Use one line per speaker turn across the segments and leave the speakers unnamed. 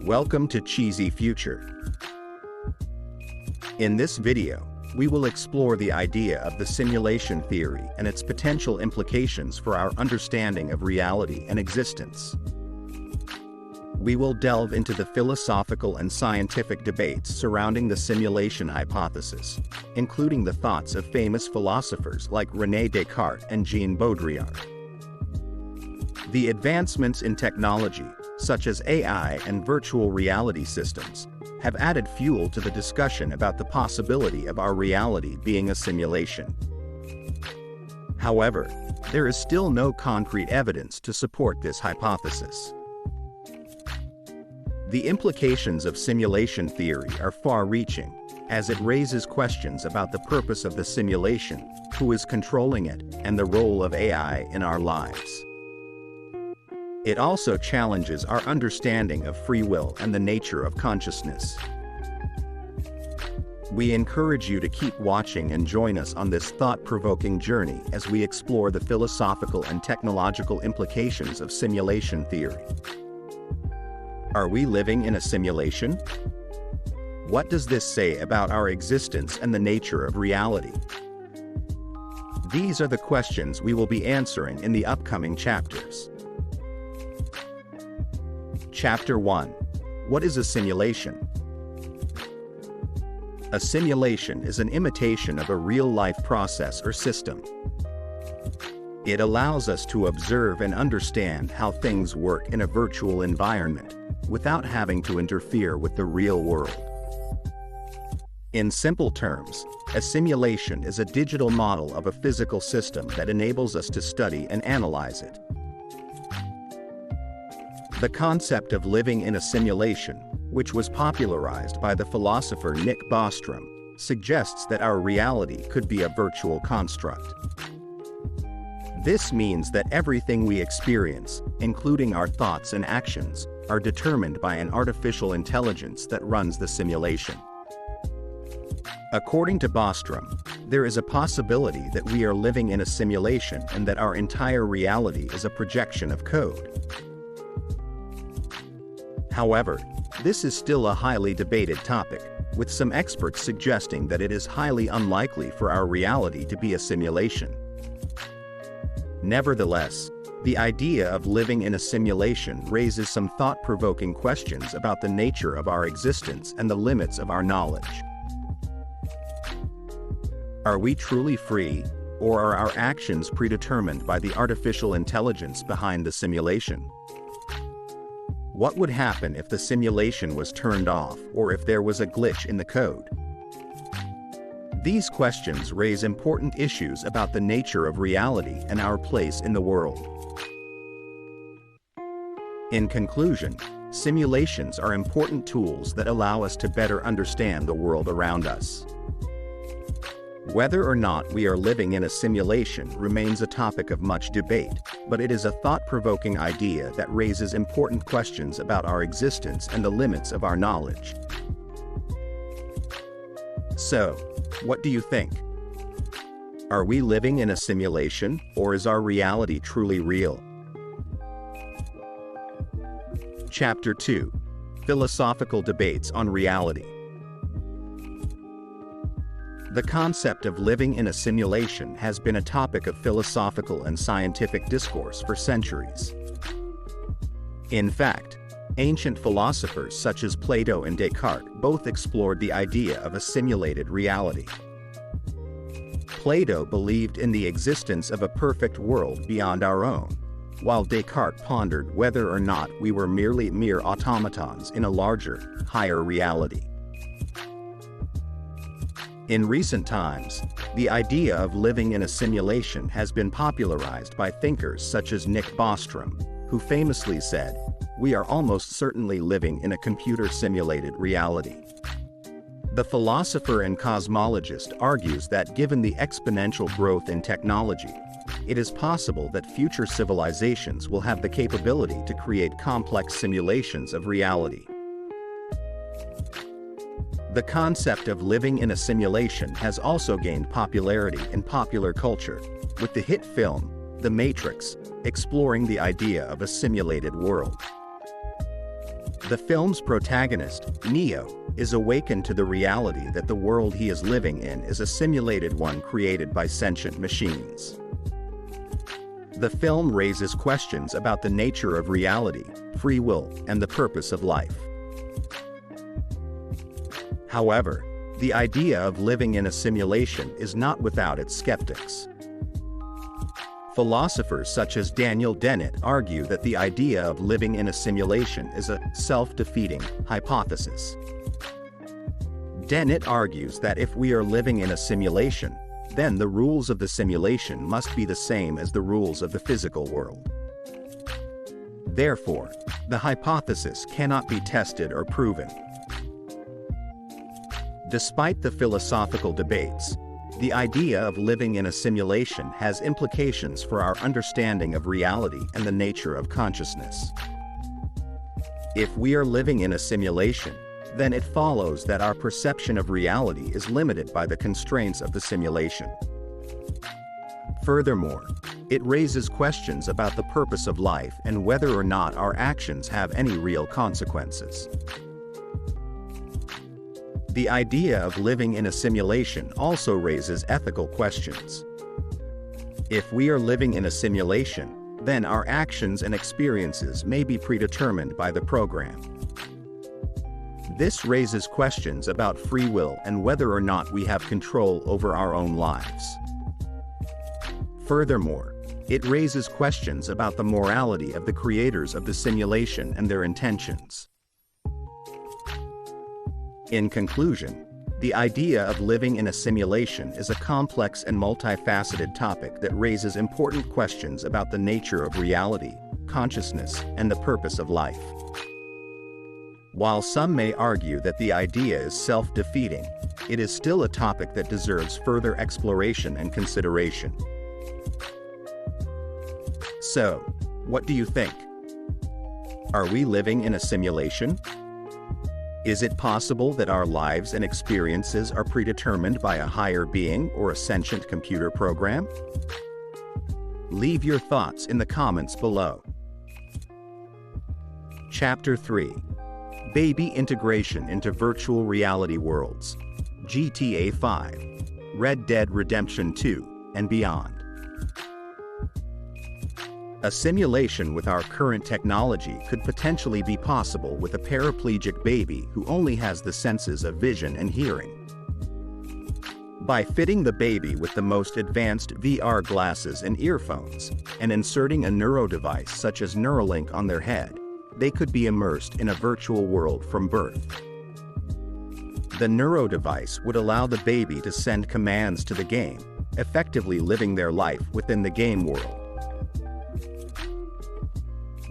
Welcome to CheesyFuture. In this video, we will explore the idea of the simulation theory and its potential implications for our understanding of reality and existence. We will delve into the philosophical and scientific debates surrounding the simulation hypothesis, including the thoughts of famous philosophers like René Descartes and Jean Baudrillard. The advancements in technology, such as AI and virtual reality systems, have added fuel to the discussion about the possibility of our reality being a simulation. However, there is still no concrete evidence to support this hypothesis. The implications of simulation theory are far-reaching, as it raises questions about the purpose of the simulation, who is controlling it, and the role of AI in our lives. It also challenges our understanding of free will and the nature of consciousness. We encourage you to keep watching and join us on this thought-provoking journey as we explore the philosophical and technological implications of simulation theory. Are we living in a simulation? What does this say about our existence and the nature of reality? These are the questions we will be answering in the upcoming chapters. Chapter 1. What is a simulation? A simulation is an imitation of a real-life process or system. It allows us to observe and understand how things work in a virtual environment, without having to interfere with the real world. In simple terms, a simulation is a digital model of a physical system that enables us to study and analyze it. The concept of living in a simulation, which was popularized by the philosopher Nick Bostrom, suggests that our reality could be a virtual construct. This means that everything we experience, including our thoughts and actions, are determined by an artificial intelligence that runs the simulation. According to Bostrom, there is a possibility that we are living in a simulation and that our entire reality is a projection of code. However, this is still a highly debated topic, with some experts suggesting that it is highly unlikely for our reality to be a simulation. Nevertheless, the idea of living in a simulation raises some thought-provoking questions about the nature of our existence and the limits of our knowledge. Are we truly free, or are our actions predetermined by the artificial intelligence behind the simulation? What would happen if the simulation was turned off or if there was a glitch in the code? These questions raise important issues about the nature of reality and our place in the world. In conclusion, simulations are important tools that allow us to better understand the world around us. Whether or not we are living in a simulation remains a topic of much debate, but it is a thought-provoking idea that raises important questions about our existence and the limits of our knowledge. So, what do you think? Are we living in a simulation, or is our reality truly real? Chapter 2. Philosophical Debates on Reality. The concept of living in a simulation has been a topic of philosophical and scientific discourse for centuries. In fact, ancient philosophers such as Plato and Descartes both explored the idea of a simulated reality. Plato believed in the existence of a perfect world beyond our own, while Descartes pondered whether or not we were mere automatons in a larger, higher reality. In recent times, the idea of living in a simulation has been popularized by thinkers such as Nick Bostrom, who famously said, "We are almost certainly living in a computer-simulated reality." The philosopher and cosmologist argues that given the exponential growth in technology, it is possible that future civilizations will have the capability to create complex simulations of reality. The concept of living in a simulation has also gained popularity in popular culture, with the hit film, The Matrix, exploring the idea of a simulated world. The film's protagonist, Neo, is awakened to the reality that the world he is living in is a simulated one created by sentient machines. The film raises questions about the nature of reality, free will, and the purpose of life. However, the idea of living in a simulation is not without its skeptics. Philosophers such as Daniel Dennett argue that the idea of living in a simulation is a self-defeating hypothesis. Dennett argues that if we are living in a simulation, then the rules of the simulation must be the same as the rules of the physical world. Therefore, the hypothesis cannot be tested or proven. Despite the philosophical debates, the idea of living in a simulation has implications for our understanding of reality and the nature of consciousness. If we are living in a simulation, then it follows that our perception of reality is limited by the constraints of the simulation. Furthermore, it raises questions about the purpose of life and whether or not our actions have any real consequences. The idea of living in a simulation also raises ethical questions. If we are living in a simulation, then our actions and experiences may be predetermined by the program. This raises questions about free will and whether or not we have control over our own lives. Furthermore, it raises questions about the morality of the creators of the simulation and their intentions. In conclusion, the idea of living in a simulation is a complex and multifaceted topic that raises important questions about the nature of reality, consciousness, and the purpose of life. While some may argue that the idea is self-defeating, it is still a topic that deserves further exploration and consideration. So, what do you think? Are we living in a simulation? Is it possible that our lives and experiences are predetermined by a higher being or a sentient computer program? Leave your thoughts in the comments below. Chapter 3. Baby Integration into Virtual Reality Worlds. GTA 5, Red Dead Redemption 2, and beyond. A simulation with our current technology could potentially be possible with a paraplegic baby who only has the senses of vision and hearing. By fitting the baby with the most advanced VR glasses and earphones, and inserting a neuro device such as Neuralink on their head, they could be immersed in a virtual world from birth. The neuro device would allow the baby to send commands to the game, effectively living their life within the game world.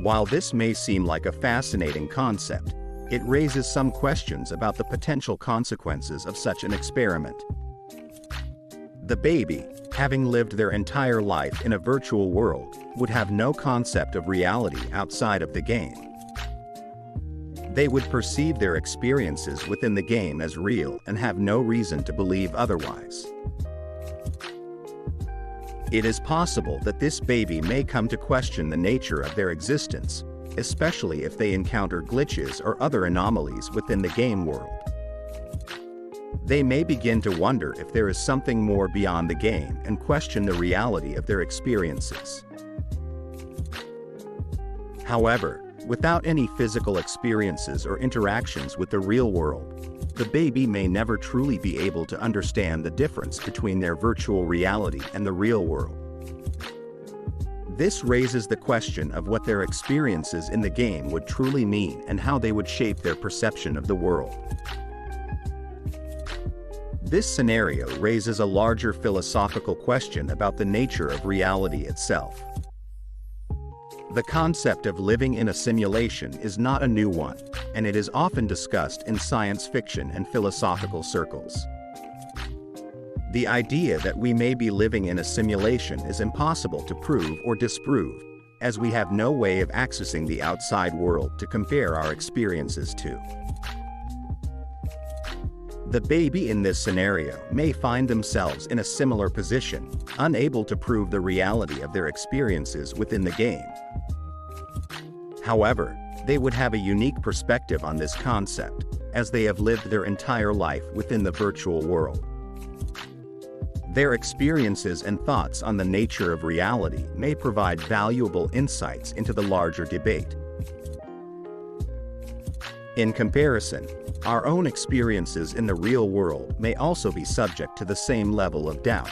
While this may seem like a fascinating concept, it raises some questions about the potential consequences of such an experiment. The baby, having lived their entire life in a virtual world, would have no concept of reality outside of the game. They would perceive their experiences within the game as real and have no reason to believe otherwise. It is possible that this baby may come to question the nature of their existence, especially if they encounter glitches or other anomalies within the game world. They may begin to wonder if there is something more beyond the game and question the reality of their experiences. However, without any physical experiences or interactions with the real world, the baby may never truly be able to understand the difference between their virtual reality and the real world. This raises the question of what their experiences in the game would truly mean and how they would shape their perception of the world. This scenario raises a larger philosophical question about the nature of reality itself. The concept of living in a simulation is not a new one, and it is often discussed in science fiction and philosophical circles. The idea that we may be living in a simulation is impossible to prove or disprove, as we have no way of accessing the outside world to compare our experiences to. The baby in this scenario may find themselves in a similar position, unable to prove the reality of their experiences within the game. However, They would have a unique perspective on this concept, as they have lived their entire life within the virtual world. Their experiences and thoughts on the nature of reality may provide valuable insights into the larger debate. In comparison, our own experiences in the real world may also be subject to the same level of doubt.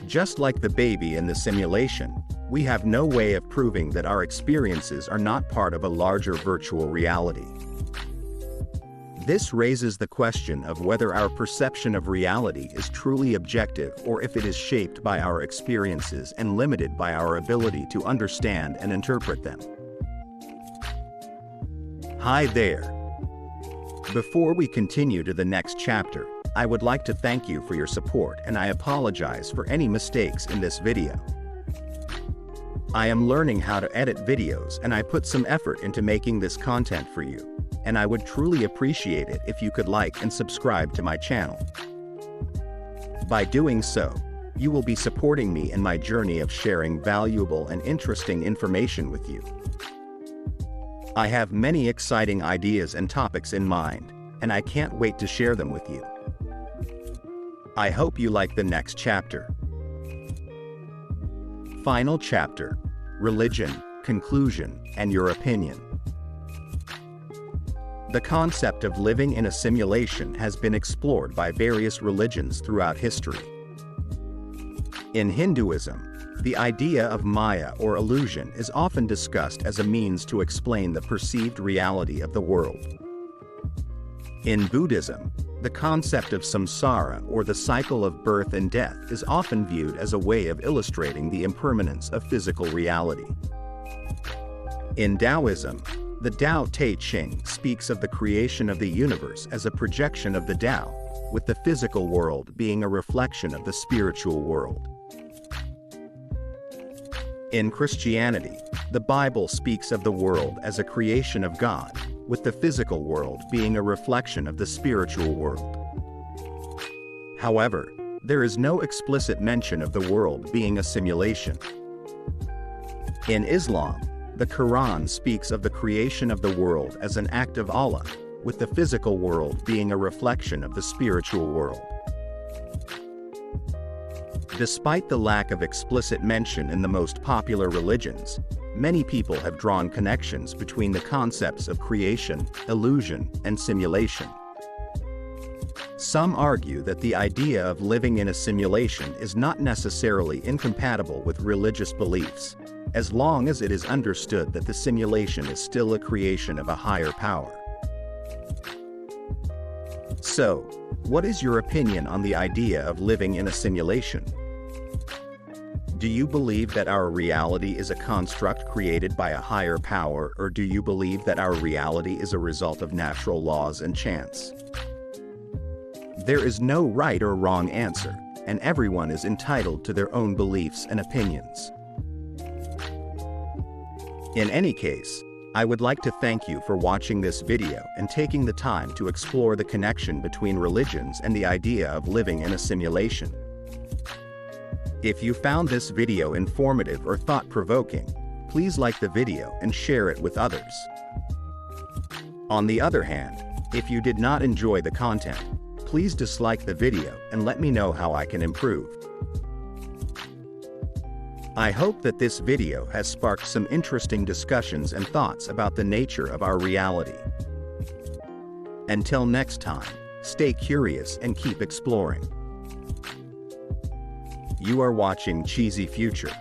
Just like the baby in the simulation, we have no way of proving that our experiences are not part of a larger virtual reality. This raises the question of whether our perception of reality is truly objective or if it is shaped by our experiences and limited by our ability to understand and interpret them. Hi there. Before we continue to the next chapter, I would like to thank you for your support, and I apologize for any mistakes in this video. I am learning how to edit videos, and I put some effort into making this content for you, and I would truly appreciate it if you could like and subscribe to my channel. By doing so, you will be supporting me in my journey of sharing valuable and interesting information with you. I have many exciting ideas and topics in mind, and I can't wait to share them with you. I hope you like the next chapter. Final chapter: Religion, Conclusion, and Your Opinion. The concept of living in a simulation has been explored by various religions throughout history. In Hinduism, the idea of Maya or illusion is often discussed as a means to explain the perceived reality of the world. In Buddhism, the concept of samsara, or the cycle of birth and death, is often viewed as a way of illustrating the impermanence of physical reality. In Taoism, the Tao Te Ching speaks of the creation of the universe as a projection of the Tao, with the physical world being a reflection of the spiritual world. In Christianity, the Bible speaks of the world as a creation of God, with the physical world being a reflection of the spiritual world. However, there is no explicit mention of the world being a simulation. In Islam, the Quran speaks of the creation of the world as an act of Allah, with the physical world being a reflection of the spiritual world. Despite the lack of explicit mention in the most popular religions, many people have drawn connections between the concepts of creation, illusion, and simulation. Some argue that the idea of living in a simulation is not necessarily incompatible with religious beliefs, as long as it is understood that the simulation is still a creation of a higher power. So, what is your opinion on the idea of living in a simulation? Do you believe that our reality is a construct created by a higher power, or do you believe that our reality is a result of natural laws and chance? There is no right or wrong answer, and everyone is entitled to their own beliefs and opinions. In any case, I would like to thank you for watching this video and taking the time to explore the connection between religions and the idea of living in a simulation. If you found this video informative or thought-provoking, please like the video and share it with others. On the other hand, if you did not enjoy the content, please dislike the video and let me know how I can improve. I hope that this video has sparked some interesting discussions and thoughts about the nature of our reality. Until next time, stay curious and keep exploring. You are watching CheesyFuture.